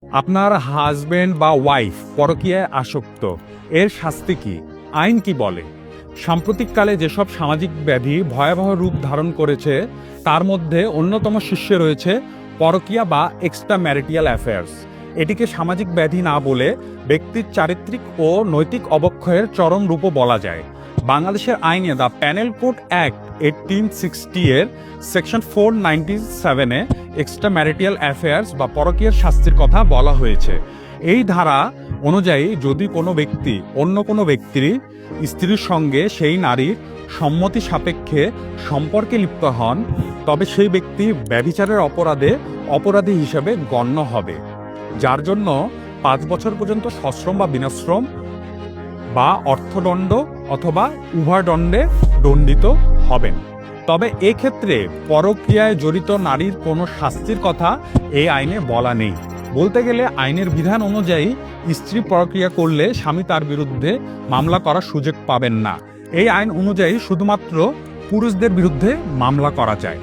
আপনার হাজবেন্ড বা ওয়াইফ পরকীয়ায় আসক্ত, এর শাস্তি কি? আইন কি বলে? সাম্প্রতিককালে যেসব সামাজিক ব্যাধি ভয়াবহ রূপ ধারণ করেছে তার মধ্যে অন্যতম শীর্ষে রয়েছে পরকীয়া বা এক্সট্রা ম্যারিটাল অ্যাফেয়ার্স। এটিকে সামাজিক ব্যাধি না বলে ব্যক্তির চারিত্রিক ও নৈতিক অবক্ষয়ের চরম রূপও বলা যায়। বাংলাদেশের আইনে দ্য প্যানেল কোড অ্যাক্ট 1860 এর সেকশন 497-এ এক্সট্রা ম্যারিটাল অ্যাফেয়ার্স বা পরকীয়ার শাস্তির কথা বলা হয়েছে। এই ধারা অনুযায়ী যদি কোনো ব্যক্তি অন্য কোনো ব্যক্তির স্ত্রীর সঙ্গে সেই নারীর সম্মতি সাপেক্ষে সম্পর্কে লিপ্ত হন, তবে সেই ব্যক্তি ব্যভিচারের অপরাধী হিসেবে গণ্য হবে, যার জন্য 5 বছর পর্যন্ত সশ্রম বা বিনাশ্রম বা অর্থদণ্ড অথবা উভয় দণ্ডে দণ্ডিত হবেন। তবে এক্ষেত্রে পরক্রিয়ায় জড়িত নারীর কোনো শাস্তির কথা এই আইনে বলা নেই। বলতে গেলে আইনের বিধান অনুযায়ী স্ত্রী পরক্রিয়া করলে স্বামী তার বিরুদ্ধে মামলা করার সুযোগ পাবেন না। এই আইন অনুযায়ী শুধুমাত্র পুরুষদের বিরুদ্ধে মামলা করা যায়।